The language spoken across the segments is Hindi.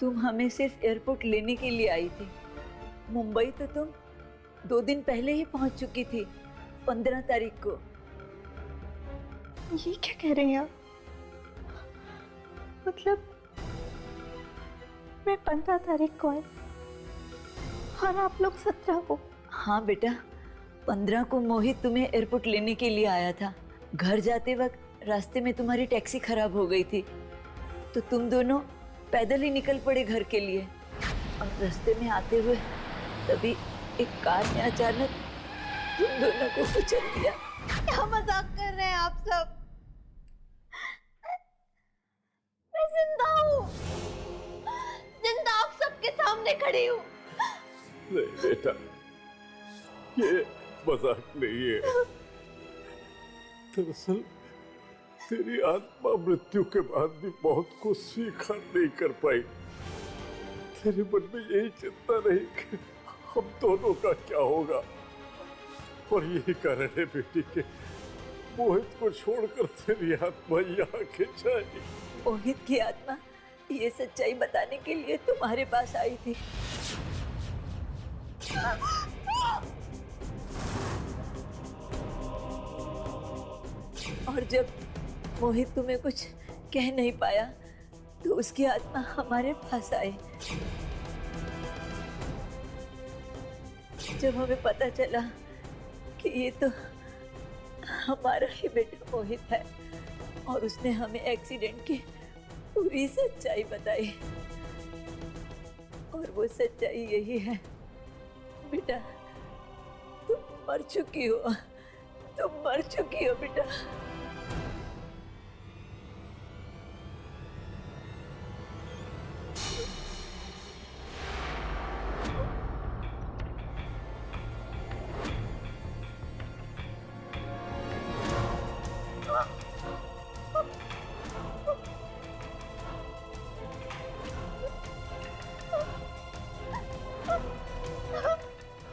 तुम हमें सिर्फ एयरपोर्ट लेने के लिए आई थी। मुंबई तो तुम 2 दिन पहले ही पहुंच चुकी थी, 15 तारीख को। ये क्या कह रहे हैं आप? मतलब मैं 15 तारीख को आई और आप लोग 17 को? हाँ बेटा, 15 को मोहित तुम्हें एयरपोर्ट लेने के लिए आया था। घर जाते वक्त रास्ते में तुम्हारी टैक्सी खराब हो गई थी, तो तुम दोनों पैदल ही निकल पड़े घर के लिए। और रास्ते में आते हुए तभी एक कार ने अचानक तुम दोनों को कुचल दिया। क्या मजाक कर रहे हैं आप सब? मैं जिंदा हूँ, जिंदा आप सबके सामने खड़ी हूँ। नहीं बेटा, ये मजाक नहीं है। दरअसल तेरी आत्मा मृत्यु के बाद भी बहुत कुछ स्वीकार नहीं कर पाई। तेरे मन में यही चिंता रही कि हम दोनों का क्या होगा, और यही कारण है बेटी के मोहित को छोड़कर तेरी आत्मा यहाँ खिंच आई। मोहित की आत्मा ये सच्चाई बताने के लिए तुम्हारे पास आई थी। और जब मोहित तुम्हें कुछ कह नहीं पाया तो उसकी आत्मा हमारे पास आई। जब हमें पता चला कि ये तो हमारा ही बेटा मोहित है और उसने हमें एक्सीडेंट की पूरी सच्चाई बताई, और वो सच्चाई यही है बेटा, तुम मर चुकी हो, तुम मर चुकी हो बेटा।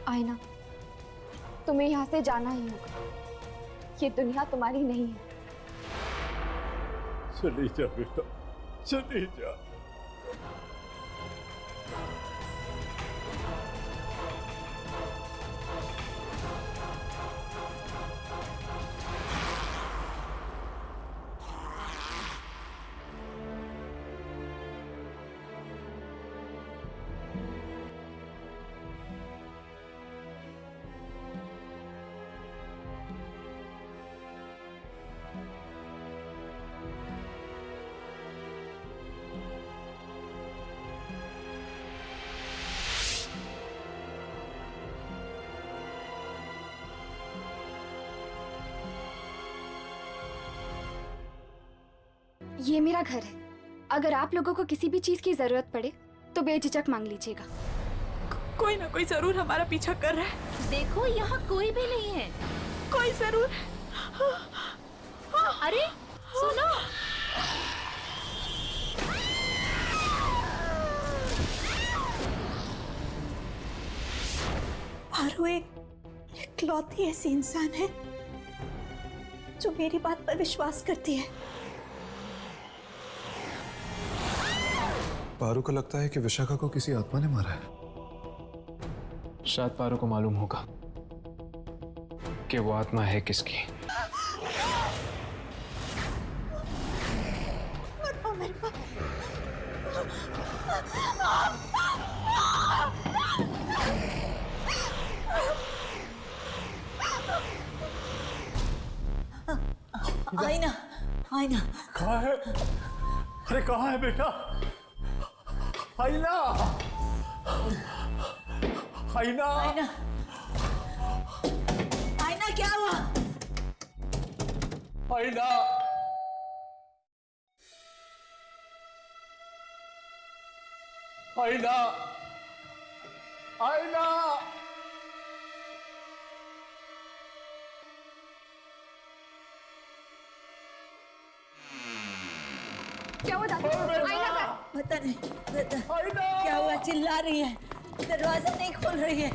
आईना, तुम्हें यहाँ से जाना ही होगा। ये दुनिया तुम्हारी नहीं है। चली जा बेटा, चली जा। ये मेरा घर है। अगर आप लोगों को किसी भी चीज की जरूरत पड़े तो बेझिझक मांग लीजिएगा। कोई ना कोई जरूर हमारा पीछा कर रहा है। देखो, यहाँ कोई भी नहीं है। कोई जरूर। अरे सुनो, पारू इकलौती ऐसी इंसान है जो मेरी बात पर विश्वास करती है। पारू को लगता है कि विशाखा को किसी आत्मा ने मारा है। शायद पारू को मालूम होगा कि वो आत्मा है किसकी। मत आओ मेरे पास। आईना, आईना, कहाँ है? अरे कहाँ है बेटा? आईना, आईना, आईना, आईना, क्या हुआ? आईना, आईना, आईना। क्या हुआ दादी? आईना का पता नहीं, क्या हुआ? चिल्ला रही है, दरवाजा नहीं खोल रही है।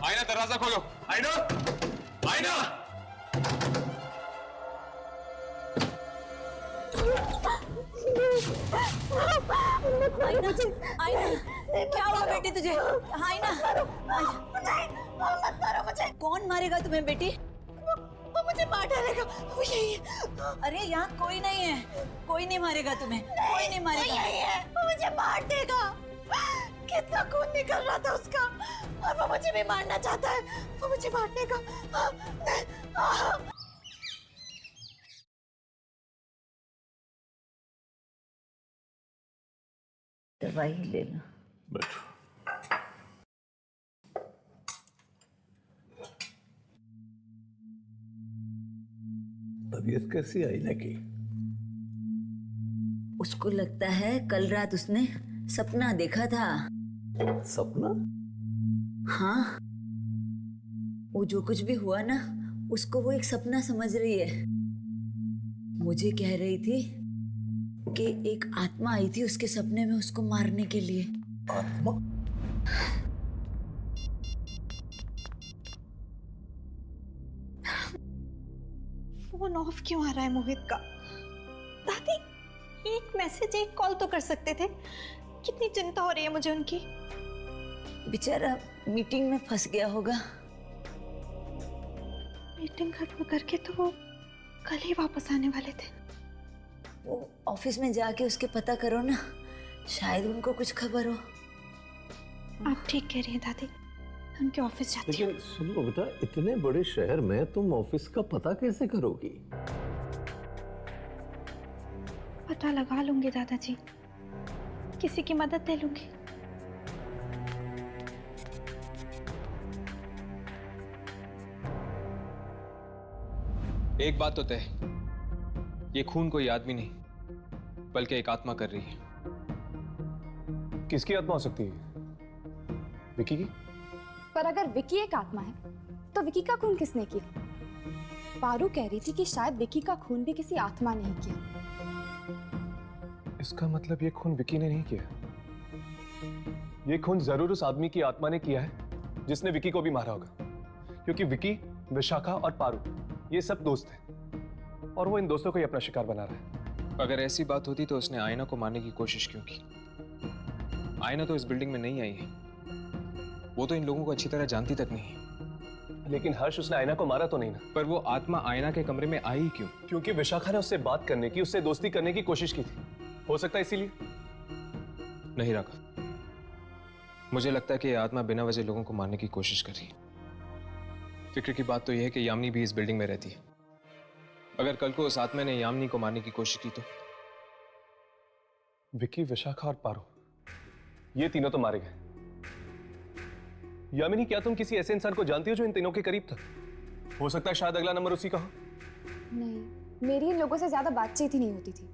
आईना, दरवाजा खोलो। आईना, आईना। मत आईना, आईना, क्या हुआ बेटी तुझे? आईना, मत मारो मुझे। कौन मारेगा तुम्हें बेटी? वो मुझे मार डालेगा, वो यही है। अरे यहाँ कोई नहीं है, कोई नहीं मारेगा तुम्हें, कोई नहीं वो मारेगा। यही है, वो मुझे मार देगा। कितना खून निकल रहा था उसका, और वो मुझे भी मारना चाहता है। वो मुझे मारने का। दवाई ले लो। बैठो। तबीयत कैसी आई ना की? उसको लगता है कल रात उसने सपना देखा था। सपना? हाँ, वो जो कुछ भी हुआ ना, उसको वो एक सपना समझ रही है। मुझे कह रही थी कि एक आत्मा आई थी उसके सपने में उसको मारने के लिए। आत्मा? फोन ऑफ क्यों आ रहा है मोहित का? दादी, एक मैसेज, एक कॉल तो कर सकते थे। कितनी चिंता हो रही है मुझे उनकी। बेचारा मीटिंग में फंस गया होगा। मीटिंग खत्म करके तो वो कल ही वापस आने वाले थे। वो ऑफिस में जाके उसके पता करो ना, शायद उनको कुछ खबर हो। आप ठीक कह रही हैं दादी, उनके ऑफिस जाती हूँ। लेकिन सुन लो बेटा, इतने बड़े शहर में तुम ऑफिस का पता कैसे करोगी? पता लगा लूंगी दादाजी, किसी की मदद ले लूंगी। एक बात तो तय, ये खून कोई आदमी नहीं बल्कि एक आत्मा कर रही है। किसकी आत्मा हो सकती है? विकी की? पर अगर विकी एक आत्मा है तो विकी का खून किसने किया? पारू कह रही थी कि शायद विकी का खून भी किसी आत्मा ने ही किया। इसका मतलब ये खून विकी ने नहीं किया। ये खून जरूर उस आदमी की आत्मा ने किया है जिसने विकी को भी मारा होगा, क्योंकि विकी, विशाखा और पारू ये सब दोस्त हैं और वो इन दोस्तों को ही अपना शिकार बना रहा है। अगर ऐसी बात होती तो उसने आयना को मारने की कोशिश क्यों की? आयना तो इस बिल्डिंग में नहीं आई है, वो तो इन लोगों को अच्छी तरह जानती तक नहीं है। लेकिन हर्ष, उसने आयना को मारा तो नहीं ना? पर वो आत्मा आयना के कमरे में आई क्यों? क्योंकि विशाखा ने उससे बात करने की, उससे दोस्ती करने की कोशिश की थी। हो सकता है इसीलिए। नहीं राघव, मुझे लगता है कि ये आत्मा बिना वजह लोगों को मारने की कोशिश कर रही है। फिक्र की बात तो यह है कि यामिनी भी इस बिल्डिंग में रहती है। अगर कल को उस आत्मा ने यामिनी को मारने की कोशिश की तो? विकी, विशाखा और पारू, ये तीनों तो मारे गए। यामिनी, क्या तुम किसी ऐसे इंसान को जानती हो जो इन तीनों के करीब था? हो सकता है शायद अगला नंबर उसी का हो। नहीं, मेरी इन लोगों से ज्यादा बातचीत ही नहीं होती थी।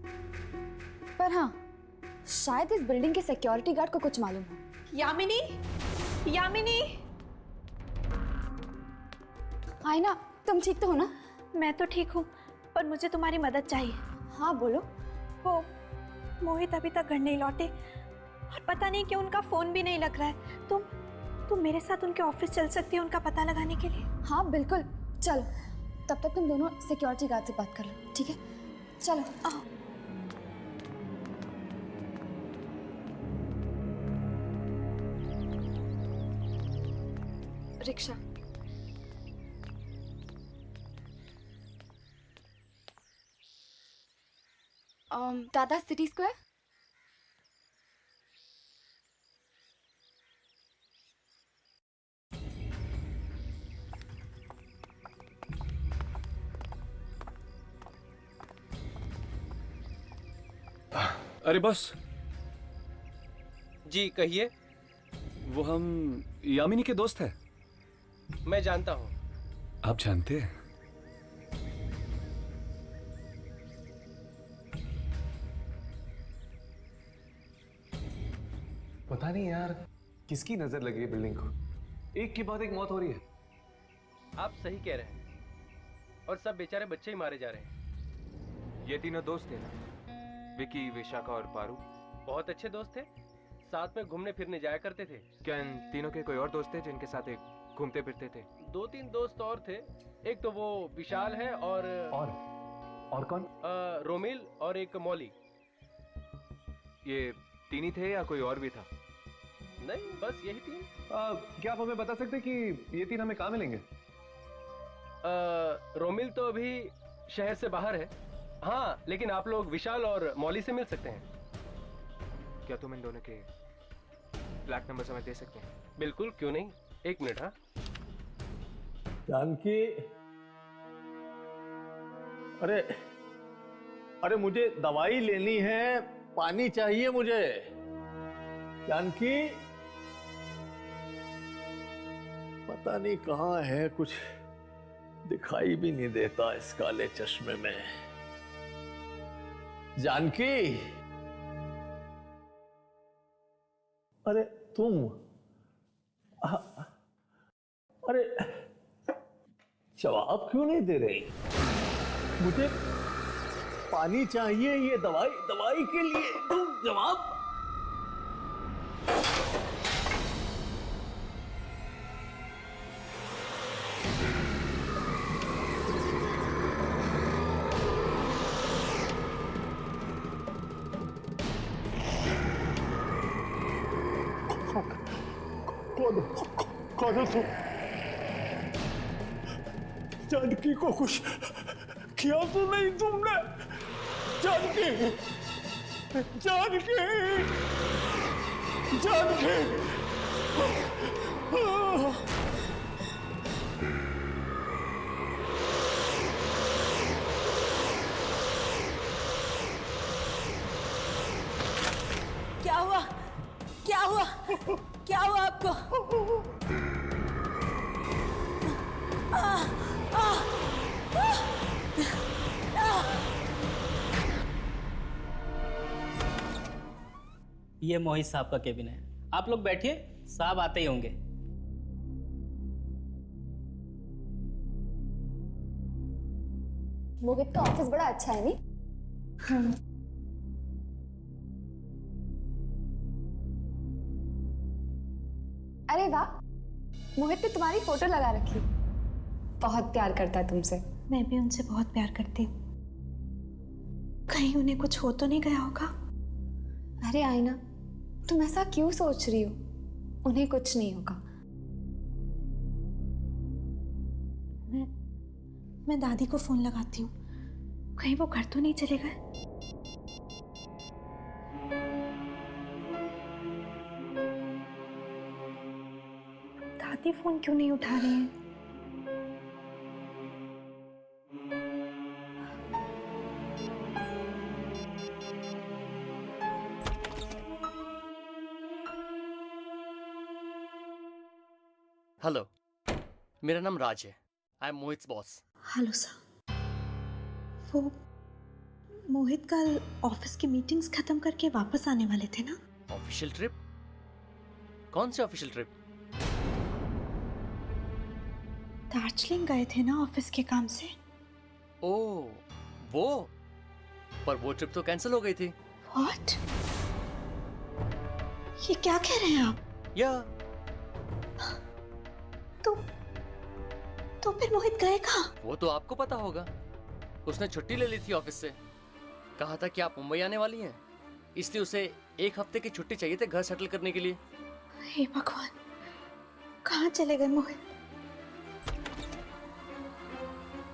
पर हाँ, शायद इस बिल्डिंग के सिक्योरिटी गार्ड को कुछ मालूम हो। यामिनी, यामिनी, आयना, तुम ठीक तो हो ना? मैं तो ठीक हूँ, पर मुझे तुम्हारी मदद चाहिए। हाँ बोलो। वो मोहित अभी तक घर नहीं लौटे और पता नहीं क्यों उनका फोन भी नहीं लग रहा है। तुम मेरे साथ उनके ऑफिस चल सकती हो उनका पता लगाने के लिए? हाँ बिल्कुल, चलो। तब तक तुम दोनों सिक्योरिटी गार्ड से बात कर लो, ठीक है? चलो आओ। रिक्शा। दादा सिटी स्क्वायर। अरे बस। जी कहिए। वो हम यामिनी के दोस्त हैं। मैं जानता हूँ। आप जानते हैं? पता नहीं यार, किसकी नजर लगी है बिल्डिंग को। एक के बाद एक मौत हो रही है। आप सही कह रहे हैं, और सब बेचारे बच्चे ही मारे जा रहे हैं। ये तीनों दोस्त थे ना, विकी, विशाखा और पारू? बहुत अच्छे दोस्त थे, साथ में घूमने फिरने जाया करते थे। क्या इन तीनों के कोई और दोस्त थे जिनके साथ एक घूमते फिरते थे? 2-3 दोस्त और थे। एक तो वो विशाल है और कौन? रोमिल और एक मौली। ये तीन ही थे या कोई और भी था? नहीं, बस यही तीन। क्या आप हमें बता सकते हैं कि ये तीन हमें कहाँ मिलेंगे? रोमिल तो अभी शहर से बाहर है। हाँ, लेकिन आप लोग विशाल और मौली से मिल सकते हैं। क्या तुम इन दोनों के फ्लैट नंबर हमें दे सकते हैं? बिल्कुल, क्यों नहीं। एक मिनट। हाँ, जानकी, अरे अरे मुझे दवाई लेनी है, पानी चाहिए मुझे। जानकी, पता नहीं कहाँ है, कुछ दिखाई भी नहीं देता इस काले चश्मे में। जानकी, अरे तुम, अरे जवाब क्यों नहीं दे रही? मुझे पानी चाहिए, ये दवाई के लिए तुम जवाब। कौन हो तुम? जानकी को कुछ किया तो नहीं तुमने? जानकी, जानकी, जानकी, क्या हुआ? क्या हुआ? क्या हुआ आपको? ये मोहित साहब का केबिन है। आप लोग बैठिए, साहब आते ही होंगे। मोहित का ऑफिस बड़ा अच्छा है नहीं? अरे वाह, मोहित ने तुम्हारी फोटो लगा रखी। बहुत प्यार करता है तुमसे। मैं भी उनसे बहुत प्यार करती हूँ। कहीं उन्हें कुछ हो तो नहीं गया होगा? अरे आईना, तुम ऐसा क्यों सोच रही हो? उन्हें कुछ नहीं होगा। मैं दादी को फोन लगाती हूँ, कहीं वो घर तो नहीं चले गए। दादी फोन क्यों नहीं उठा रही है? हेलो, मेरा नाम राज है। I am Mohit's boss. Hello sir. वो मोहित कल ऑफिस की मीटिंग्स खत्म करके वापस आने वाले थे ना? Official trip? कौन सी ऑफिशियल ट्रिप? दार्जिलिंग गए थे ना ऑफिस के काम से। ओह, वो? पर वो ट्रिप तो कैंसिल हो गई थी। व्हाट? ये क्या कह रहे हैं आप? या तो फिर मोहित गए कहाँ? वो तो आपको पता होगा। उसने छुट्टी ले ली थी ऑफिस से। कहा था कि आप मुंबई आने वाली हैं, इसलिए उसे एक हफ्ते की छुट्टी चाहिए थी घर सेटल करने के लिए। हे भगवान, कहाँ चले गए मोहित?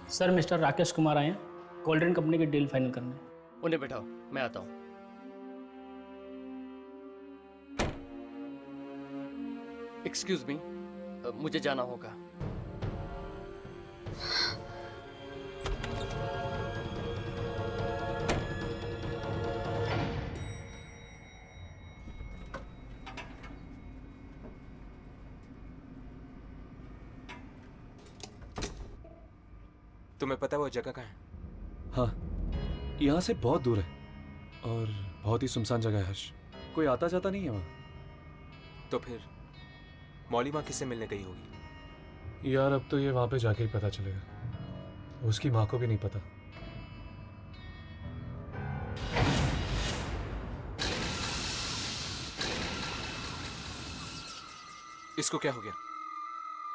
सर, मिस्टर राकेश कुमार आए हैं गोल्डन कंपनी की डील फाइनल करने। उन्हें बैठाओ, मैं आता हूँ। एक्सक्यूज मी, मुझे जाना होगा। तुम्हें पता है वो जगह कहाँ है? हाँ, यहाँ से बहुत दूर है और बहुत ही सुनसान जगह है हर्ष। कोई आता जाता नहीं है वहाँ। तो फिर मौली माँ किससे मिलने गई होगी? यार अब तो ये वहाँ पे जाके ही पता चलेगा। उसकी माँ को भी नहीं पता। इसको क्या हो गया?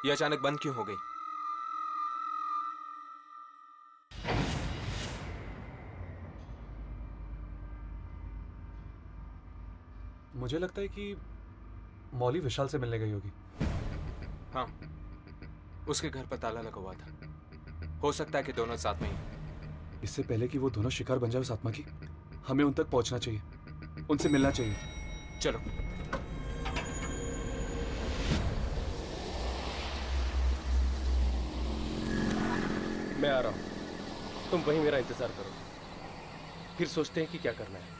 ये अचानक बंद क्यों हो गई? मुझे लगता है कि मौली विशाल से मिलने गई होगी। हाँ, उसके घर पर ताला लगा हुआ था। हो सकता है कि दोनों साथ में ही। इससे पहले कि वो दोनों शिकार बन जाए उस आत्मा की, हमें उन तक पहुंचना चाहिए, उनसे मिलना चाहिए। चलो। मैं आ रहा हूं, तुम वहीं मेरा इंतजार करो, फिर सोचते हैं कि क्या करना है।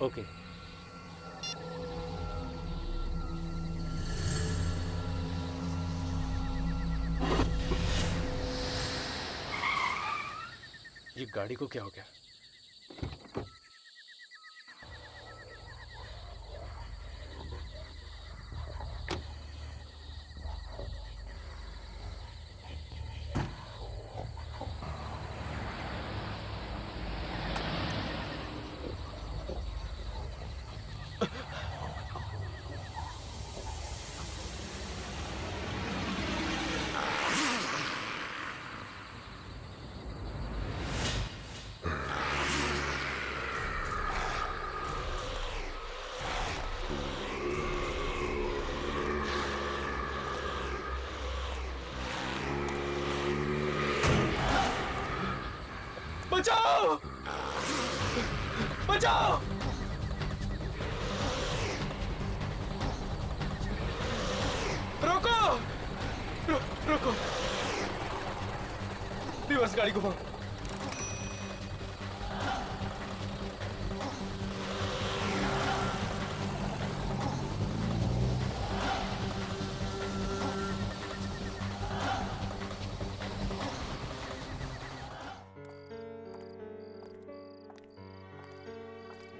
ओके। ये गाड़ी को क्या हो गया? बचाओ! बचाओ! रोको! रोको! रिवर्स गाड़ी को भाग।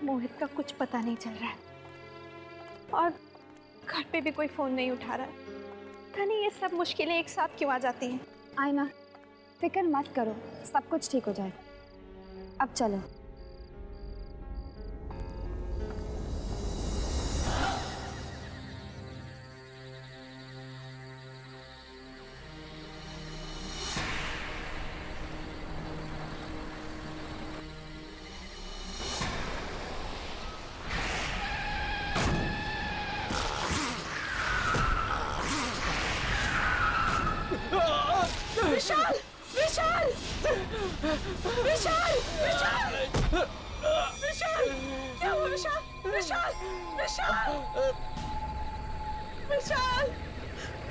मोहित का कुछ पता नहीं चल रहा है और घर पे भी कोई फोन नहीं उठा रहा है। पता नहीं ये सब मुश्किलें एक साथ क्यों आ जाती हैं। आयना, फिक्र मत करो, सब कुछ ठीक हो जाएगा। अब चलो। विशाल! विशाल! विशाल! विशाल! विशाल! क्या हुआ विशाल? विशाल! विशाल! विशाल!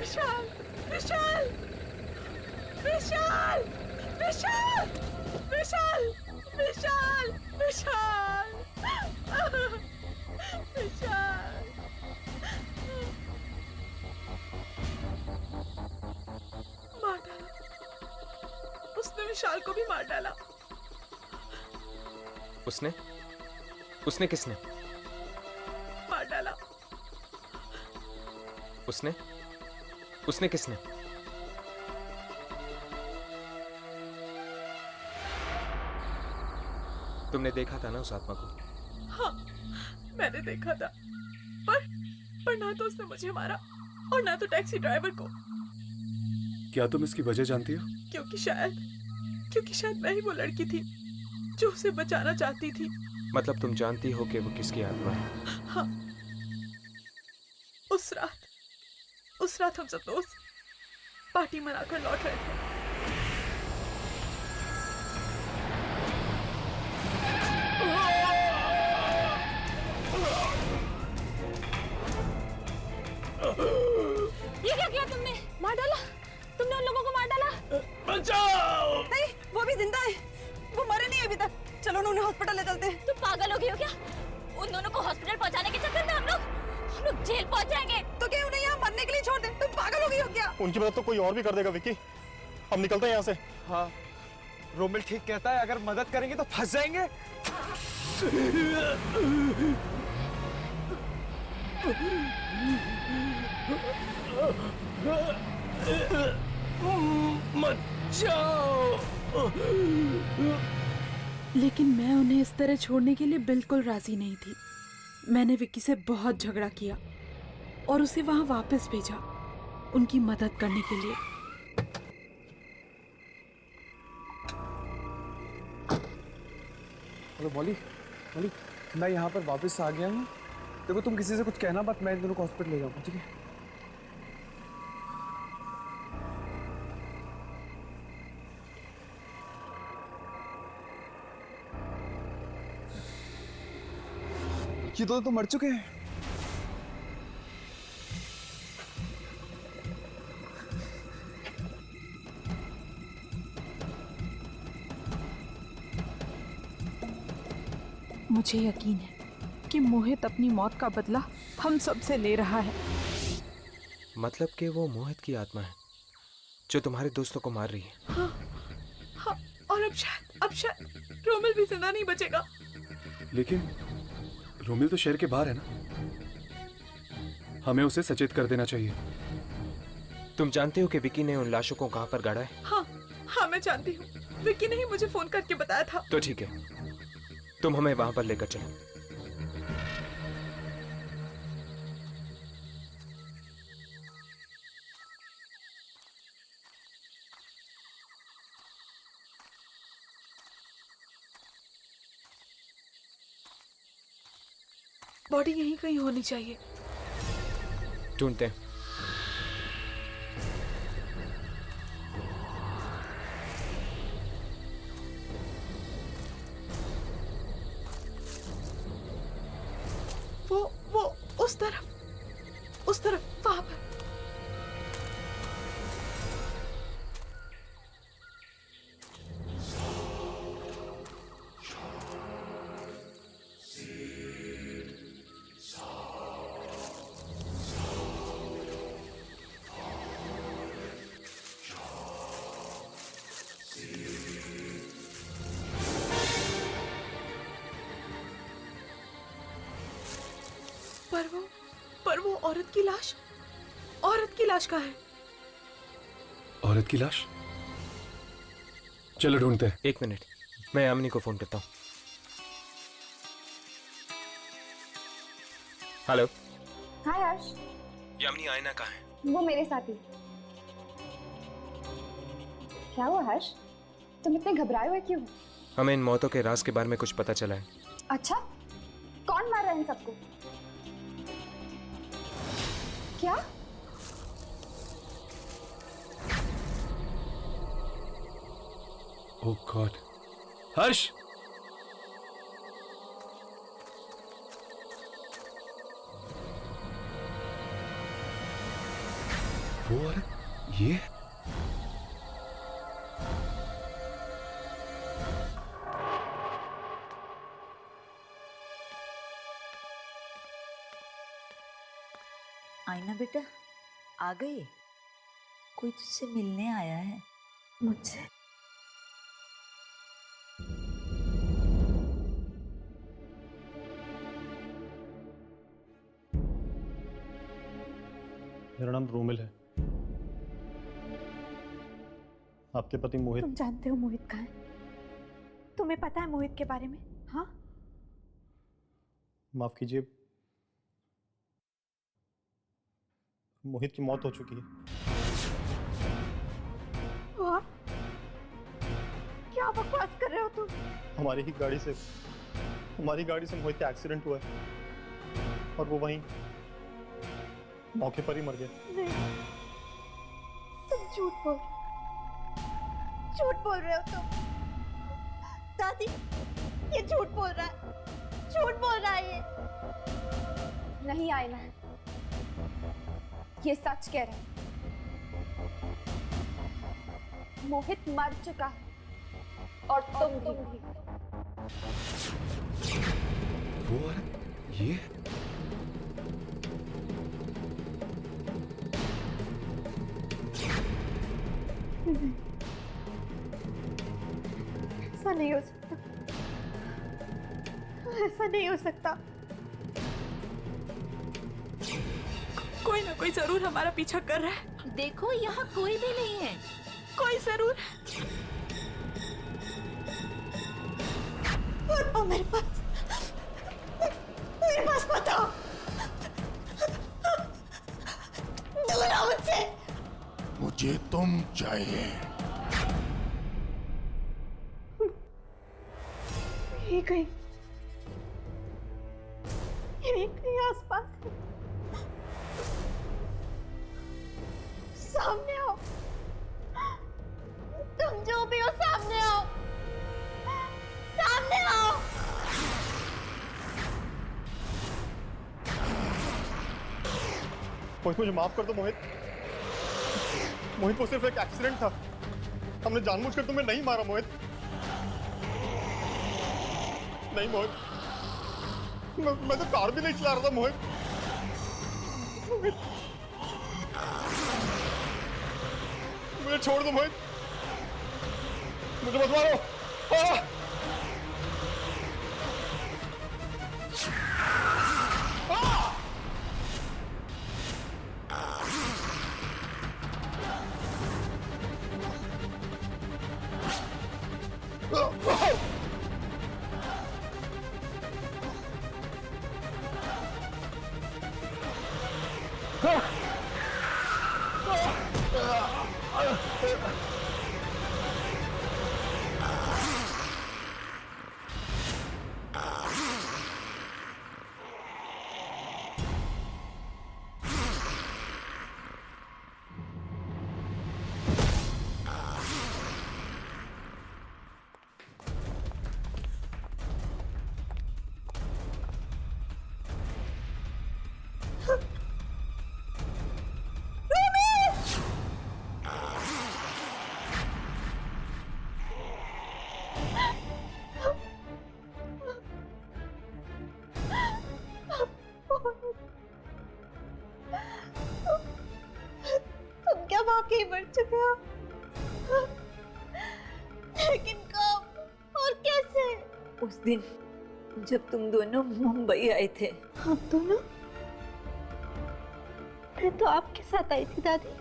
विशाल! विशाल! विशाल! विशाल! विशाल! विशाल! विशाल! विशाल! मार डाला उसने, विशाल को भी मार डाला। उसने? उसने किसने? मार डाला उसने? उसने किसने? तुमने देखा था ना उस आत्मा को? हाँ, मैंने देखा था, पर ना तो उसने मुझे मारा और ना तो टैक्सी ड्राइवर को। क्या तुम इसकी वजह जानती हो? क्योंकि शायद मैं ही वो लड़की थी जो उसे बचाना चाहती थी। मतलब तुम जानती हो कि वो किसकी आत्मा है? हाँ, उस रात हम सब दोस्त पार्टी मनाकर लौट रहे थे। ये क्या किया तुमने? मार डाला? तुमने उन लोगों को मार डाला? बचाओ! नहीं, वो भी जिंदा है, वो मरे नहीं अभी तक। चलो उन्हें हॉस्पिटल ले चलते हैं। तुम पागल हो गई हो क्या? उन दोनों को हॉस्पिटल पहुंचाने के चक्कर में हम लोग जेल पहुंच जाएंगे। तो क्या उन्हें यहाँ मरने के लिए छोड़ दे? तुम पागल हो गई हो क्या? उनकी मदद तो कोई और भी कर देगा विक्की। हम निकलते हैं यहाँ से। हाँ, रोमिल ठीक कहता है, अगर मदद करेंगे तो फंस जाएंगे। मत जाओ। लेकिन मैं उन्हें इस तरह छोड़ने के लिए बिल्कुल राजी नहीं थी। मैंने विक्की से बहुत झगड़ा किया और उसे वहां वापस भेजा उनकी मदद करने के लिए। हेलो मौली, मौली मैं यहाँ पर वापस आ गया हूँ। देखो तुम किसी से कुछ कहना मत, मैं इन दोनों को हॉस्पिटल ले जाऊंगा, ठीक है? ये दोनों तो मर चुके हैं। मुझे यकीन है कि मोहित अपनी मौत का बदला हम सबसे ले रहा है। मतलब कि वो मोहित की आत्मा है जो तुम्हारे दोस्तों को मार रही है। हाँ, हाँ, और अब शायद रोमिल भी जिंदा नहीं बचेगा। लेकिन रोमिल तो शहर के बाहर है ना, हमें उसे सचेत कर देना चाहिए। तुम जानते हो कि विकी ने उन लाशों को कहां पर गाड़ा है? हाँ मैं जानती हूँ, विकी ने ही मुझे फोन करके बताया था। तो ठीक है, तुम हमें वहां पर लेकर चलो। बॉडी यहीं कहीं होनी चाहिए। ढूंढते हैं। वो उस तरफ वहां पर। पर वो औरत की लाश कहाँ है? औरत की लाश? चलो ढूंढते हैं। 1 मिनट, मैं यामिनी को फोन करता हूँ। हेलो। हाय हर्ष। यामिनी, आईना कहाँ है? वो मेरे साथ ही। क्या हुआ हर्ष, तुम इतने घबराए हुए क्यों? हमें इन मौतों के राज के बारे में कुछ पता चला है। अच्छा, कौन मार रहा है इन सबको? क्या? ओह गॉड, हर्ष! वो औरत ये? आईना बेटा, आ गई? कोई तुझसे मिलने आया है? मुझसे? मेरा नाम रोमिल है। आपके पति मोहित। तुम जानते हो मोहित कहाँ है? तुम्हें पता है मोहित के बारे में? हाँ? माफ कीजिए, मोहित की मौत हो चुकी है। वाह, क्या बकवास कर रहे हो तुम? हमारी गाड़ी से मोहित का एक्सीडेंट हुआ है और वो वहीं मौके पर ही मर गया। नहीं, तुम झूठ बोल रहे हो तुम। दादी, ये झूठ बोल रहा है ये। नहीं आईना, ये सच कह रहे हैं। मोहित मर चुका है और तुम भी। वो औरत ये? ऐसा नहीं हो सकता, ऐसा नहीं हो सकता। कोई ना कोई जरूर हमारा पीछा कर रहा है। देखो, यहाँ कोई भी नहीं है। कोई जरूर है। बताओ मेरे पास बताओ। दूर आओ मुझसे। मुझे तुम चाहिए। ये कहीं कहीं आसपास है। सामने आओ, तुम जो भी हो सामने आओ, सामने आओ। मोहित मुझे माफ कर दो मोहित। मोहित वो सिर्फ एक एक्सीडेंट था, हमने जानबूझकर तुम्हें नहीं मारा मोहित। नहीं मोहित, मैं तो कार भी नहीं चला रहा था मोहित। मोहित मुझे छोड़ दो मोहित, मुझे मत मारो। तुम क्या वाकई मर चुके हो? लेकिन कब और कैसे? उस दिन जब तुम दोनों मुंबई आए थे। हम दोनों? मैं तो आपके साथ आई थी दादी।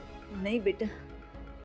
नहीं बेटा,